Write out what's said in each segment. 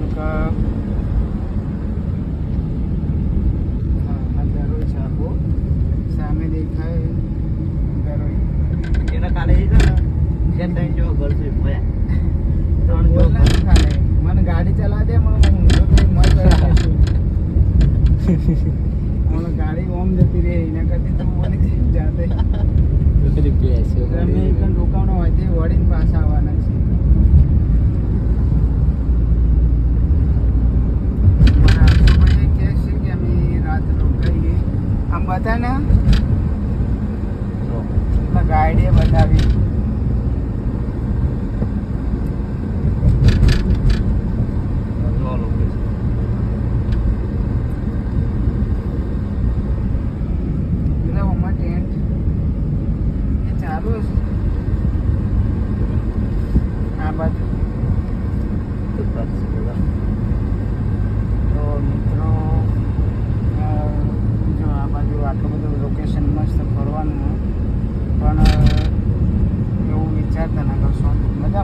કંઈક આ દરોઈ છે આખો સામે દેખાય દરોઈ એના કાલે એ છે ને જેમ ટાઈમ જો ઘર છે ભયા ત્રણ જો ખાલે મને ગાડી ચલાવ દે મને ઊંધો તો મય કરી દેશું મને ગાડી ઓમ જતી રહે એના કરતી તો બોલી દે જાતે અમે એક રોકાવાનો હોય તે વળીને પાછા આવવાના છે મારા આસુભાઈ કહે છે કે અમે રાત રોકાઈએ આમ બતા ને ગાડીએ બતાવી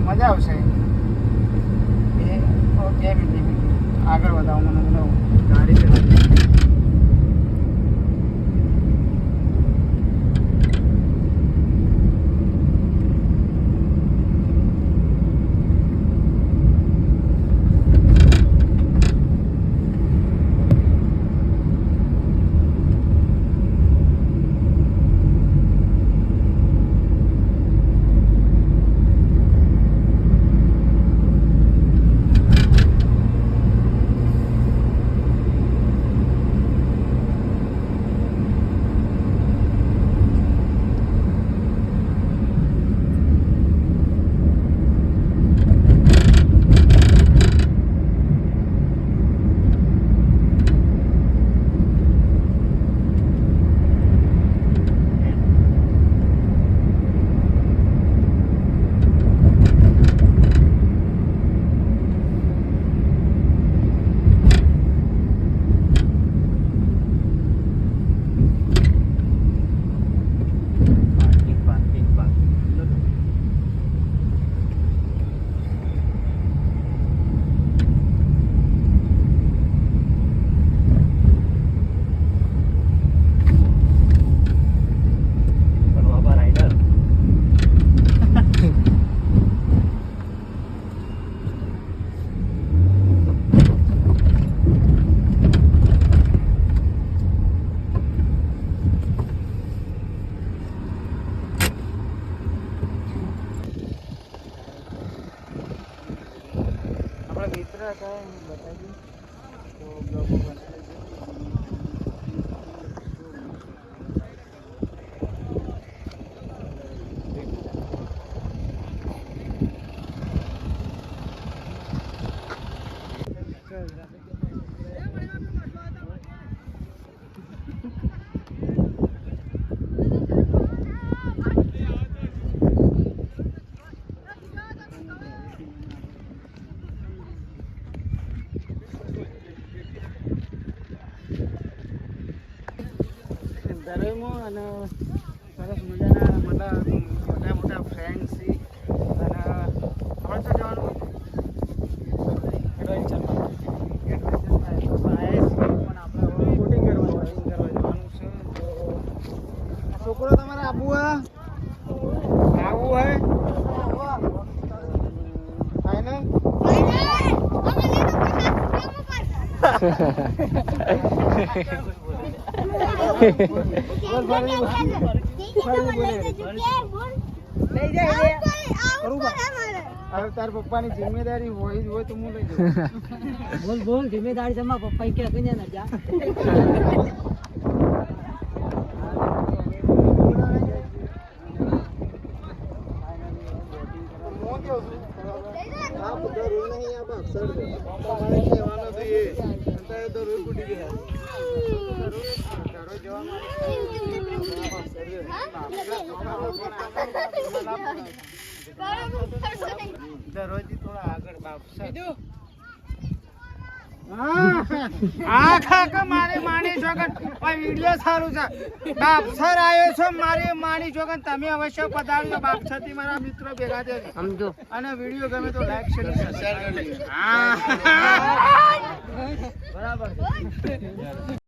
મજા આવશે એ કેમ આગળ વધાવો મને બધું ગાડી ચલાવી મિત્ર હતા બતાવી તો બ્લોગો બનાવે દરોઈમાં અને સરસ મજાના મોટા મોટા ફ્રેન્ડ્સ છે અને આપણે તો જવાનું એડવેન્ચરમાં પણ આપણે બોટિંગ કરવા જવાનું છે તો છોકરો તમારે આવવું હોય ફાઈનલ તાર પપ્પાની જિમ્મેદારી હોય તો હું લઈ જાઉં બોલ જિમ્મેદારી છે મારા પપ્પા કે કઈ ના જા દરરોજ થોડા આગળ બાપ આ કાકા મારે માની જોગન આ વિડિયો સારું છે બાપસર આવ્યો છો મારે માની જોગન તમે અવશ્ય પધારજો બાપસરથી મારા મિત્રો ભેગા થઈને સમજો અને વિડિયો ગમે તો લાઈક શેર કરજો. હા બરાબર.